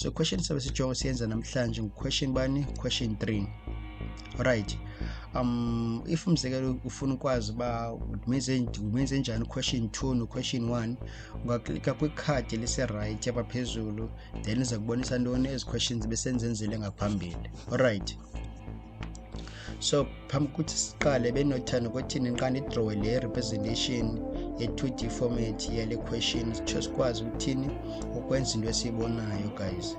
So question sabe sijonga siyenza namhlanje question bani, question 3. Alright, if umzekelo ufuna ukwazi uba umenze njani question 2 no question 1, ungaklika kwikhadi lise-right apha phezulu, then iza kubonisa ntoni ezi questions besenzenzile ngaphambili. Alright, so phambi kuthi siqale benothanda ukuthi niqale idrowe le representation ye-2D format yale question sitsho sikwazi ukuthini ukwenza into esiyibonayo guys.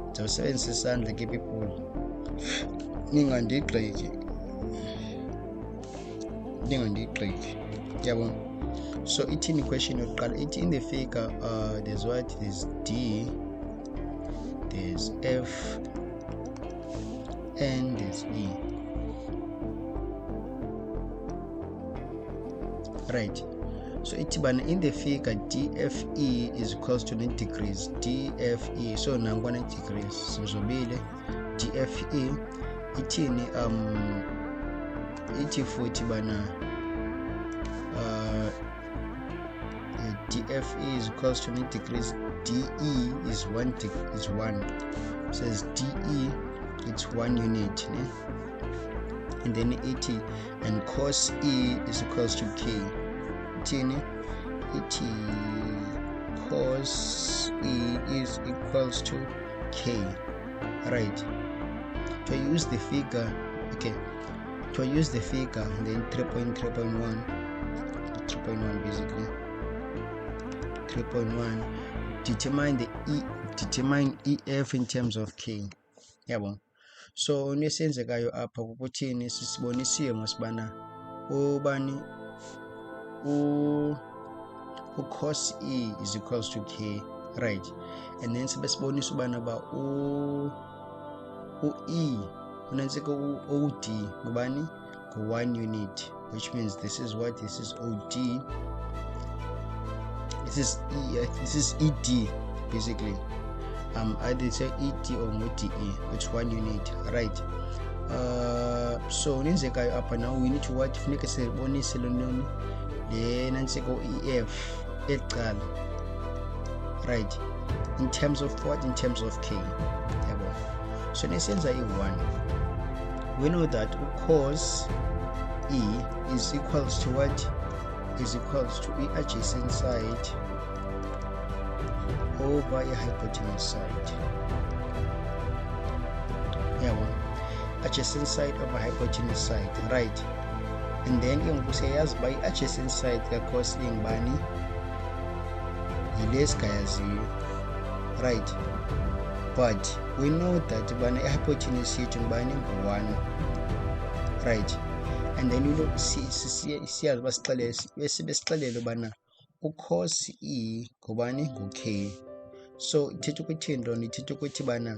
Ndizawusebenzisa isandla ke people, ningandigxeki yabona. So ithini question yokuqala, ithi in the figure there's what, there's D, there's F and there's E. Right, so ithi bana in the figure DFE is equals to 90 degrees. DFE, so nangwa 90 degrees sizobile. DFE ithini, ithi futhi bana DFE is equals to 90 degrees. DE is 1 says DE it's 1 unit, ne? And then it and cos E is equals to K. It cos E is equals to K. Right, to use the figure, okay, to use the figure, then 3.1 basically 3.1, determine EF in terms of K. Yabo. So nesenzekayo apha ukuthini sisibonisiwe masibana ubani cos E is equals to K, right? And then sibesibonisa ubana ba E unantsika OD ngubani ngo-1 unit, which means this is what, this is OD, this is ED basically. Either say ED or DE, it's 1 unit, right? So nenzekayo apha now we need to what, funeka sibonise lononi le nantsiko EF eqala, right, in terms of what, in terms of K. Yabo. So nesenza i1, we know that cos E is equals to what, is equals to the adjacent side over a hypotenuse side. Yeah, well, adjacent side over hypotenuse side, right? And then yung kusayas by adjacent side ka cos ingbani iles kayaziyo, right? But we know that bana hypotenuse yethu ngibani 1, right? And then you know siyazi basixelele bana cos E ngubani ngu-K. So ithetha ukuthi ndoni, ithetha ukuthi bana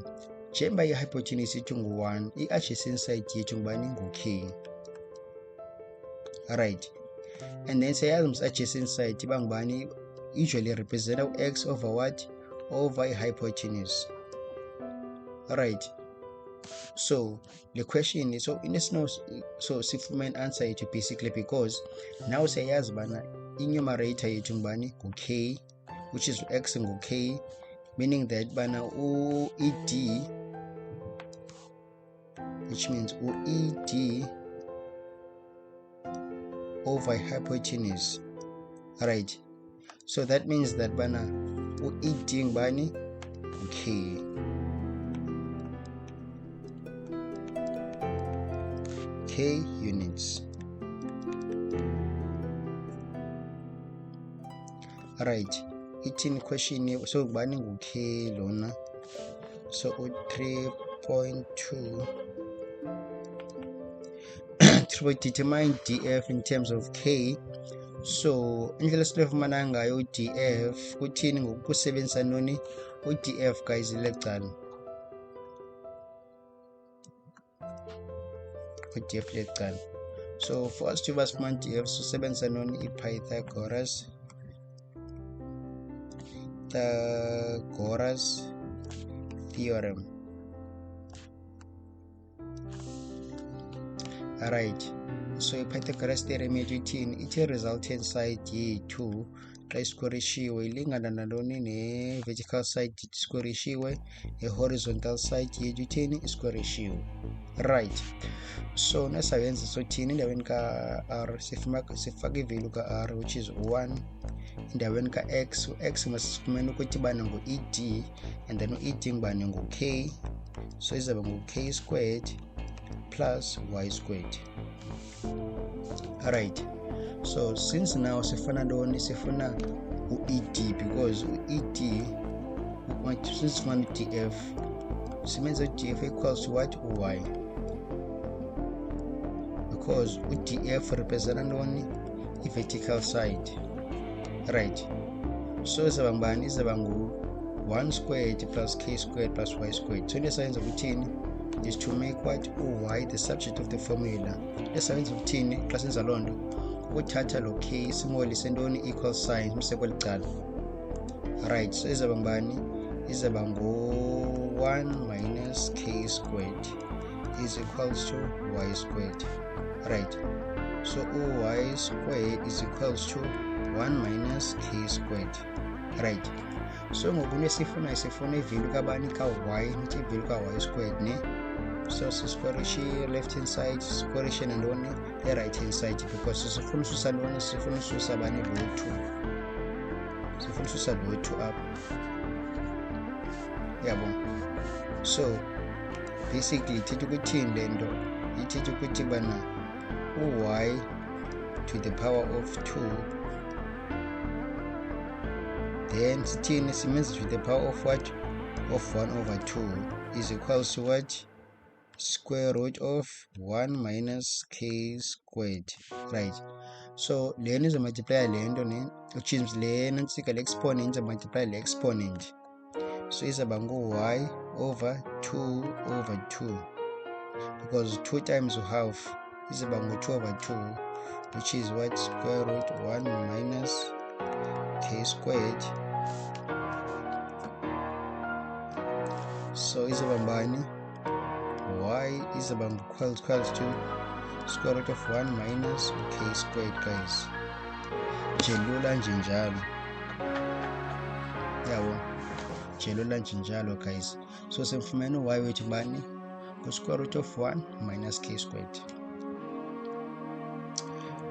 njengoba i-hypotenuse yethu ngu-1, i-adjacent side yethu ngubani ngu-K, right? And then siyazi adjacent side iba ngubani, usually represent x over what, over i-hypotenuse, right? So the question is, so in a snow, so sifumane answer yethu basically, because now siyazi bana i-numerator yethu ngubani ngu-K, which is x ngu-K, meaning that bana ED, which means ED over hypotenuse, right? So that means that bana ED ngubani ngu-K. K units. Right, ithini question, so ngubani ngu-K lona, so 3.2 determine DF in terms of K. So indlela silifumana ngayo DF kuthini ngokusebenzisa noni uDF guys lecala, uDF lecala. So for us to basifumana DF sisebenzisa noni iPythagoras theorem. Alright, so iPythagoras theorem yethu ithini, ithi resultant side yethu xa isikorishiwe ilingana nantoni ne-vertical side isikorishiwe, ne-horizontal side yethu ithini isikorishiwe. Right, so nesayenza sothini endaweni ka-r sifaka ivalue ka-r which is 1. Endaweni ka-x, u-x masifumene ukuthi bana ngu-ed and then u-ed ngubani ngu-k, so izawuba ngu-k squared plus y squared. Alright, so since now sifuna ntoni, sifuna u-ed because u-ed since sifuna u-df simenza u-df equals to what, y, because u-df representa ntoni, i-vertical side. Right, so izawuba ngubani, izawuba ngu-1 squared plus k squared plus y squared. So into esayenza ukuthini is to make what, y the subject of the formula. Esayenza ukuthini xa senza loo nto, ukuthatha lo k simolise ntoni, equal sign simse kweli cala. Right, so izawuba ngubani, izawuba ngu-1 minus k squared is equals to y squared. Right, so y squared is equals to 1 minus k squared. Right, so ngoku nesifuna ivalue kabani, ka-y, nithi ivalue ka-y squared ne. So sisikorishe left hand side, sikorishe nantoni right hand side, because sifuna ususa ntoni, sifuna ususa bani lo 2, sifuna ususa lo 2 up, yabo. So basically ithetha ukuthini le nto, ithetha ukuthi bana u-y to the power of 2, then sithini, simenza to the power of what, of 1 over 2 is equals to what, square root of 1 minus k squared. Right, so le nto izamultiply le nto ne, which is le nantsika le exponent izamultiply le exponent, so izawuba ngu-y over 2 over 2, because 2 times half izawuba ngu-2 over 2, which is what, square root 1 minus k squared. So izawuba ngubani, y izawuba equals to square root of 1 minus k squared, guys. Nje lula nje njalo, yabo, nje lula nje njalo, guys. So simfumene u-y wethu bani ku-square root of 1 minus k squared.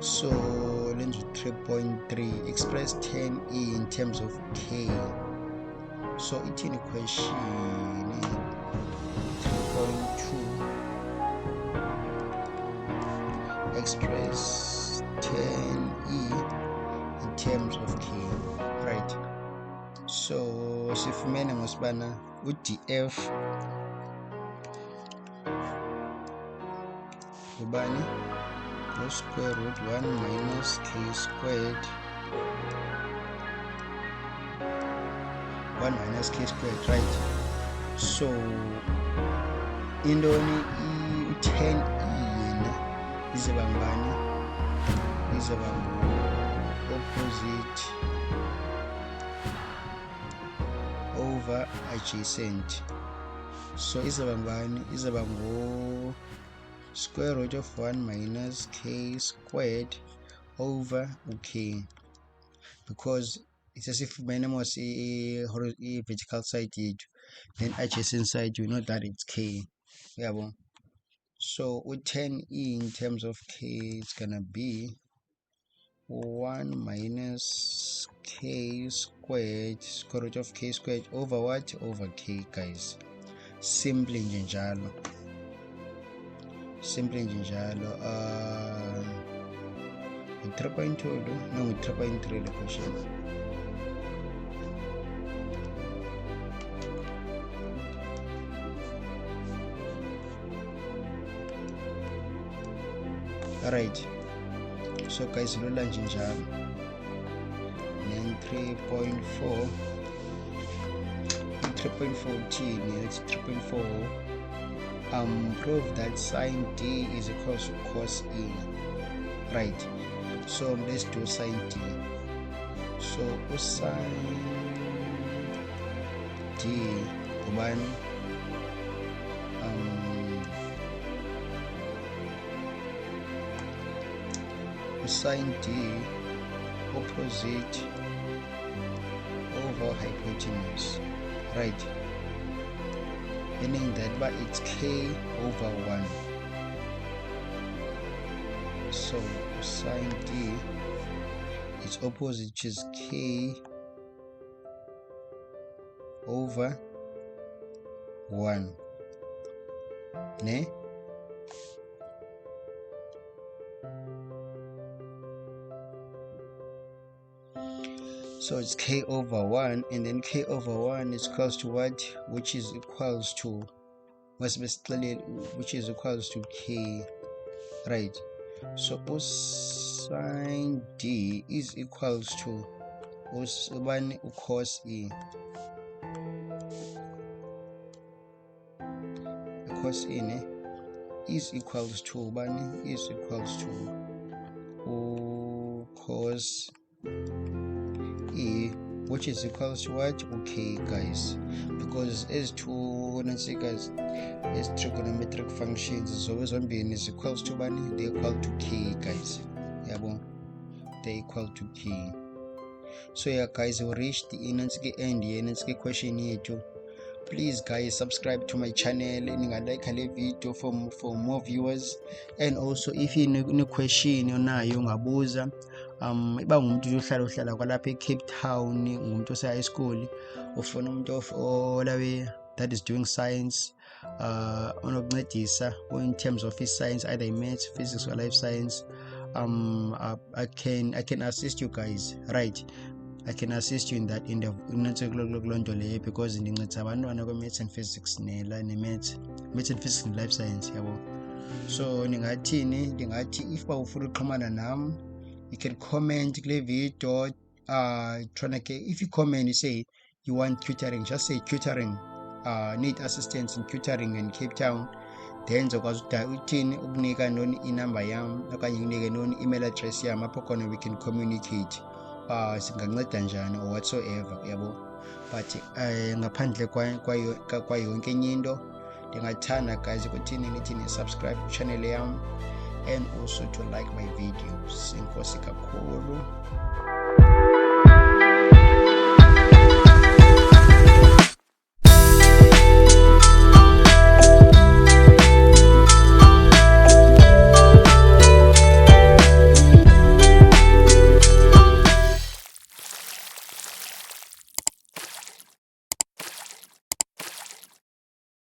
So lenza 3.3, express 10e in terms of k. So ithini question 3.2, express 10e in terms of k. Right, so sifumene ngosibana u-df ubani no square root 1 minus k squared, 1 minus k squared. Right, so intoni i-10e yena izawuba ngubani, izawuba ngu-opposite over adjacent. So izawuba ngubani, izawuba ngu square root of 1 minus k squared over k, because isesifumene mos i-vertical side yethu, then adjacent side you know that it's k, yabo. So u-10e in terms of k it's gonna be 1 minus k squared, square root of k squared over what, over k, guys. Simply nje njalo, simply nje njalo. 3.2 no, 3.3 the question. Alright, so guys lula nje njalo. Then 3.4 3.14, it's 3.4. Prove that sine d is equal to cos e. Right, so let's do sine d. So sine d ubani, sine d opposite for hypotenuse, right? Meaning that but it's k over 1. So sine d, its opposite, which is k over 1, ne? So it's k over 1, and then k over 1 is equals to what? Which is equals to, must be clearly, which is equals to k, right? So sine d is equals to cos e. Cos e ne? Is equals to cos e, which is equals to what? Okay, guys, because as trigonometric functions is always one being is equals to one, they equal to k, guys. Yabo, they equal to k. So yeah, guys, we reached the end here question yethu. Please guys, subscribe to my channel, ningalike le video for more viewers. And also if you ne question onayo ungabuza, iba ngumuntu ohlala kwalapha eCape Town, ngumuntu ose high school, ufuna umuntu olawe that is doing science, onokuncedisa in terms of his science, either maths, physics or life science, I can assist you guys, right? I can assist you in that because ndincedisa abantwana kwe-maths and physics maths and physics and life science, yabo. So ndingathi if bawufuna uxhumana nam, you can comment kule video. If you comment, you say you want tutoring, just say tutoring, need assistance in tutoring in Cape Town, then zokwazi uthini ukunika noni inumber yam okanye nginike noni email address yam apho khona we can communicate singanceda njani or whatsoever, yabo. But ngaphandle kwayo yonke enye into, ndingathanda guys ukuthi nithi subscribe channel yam and also to like my videos. Inkosi kakhulu.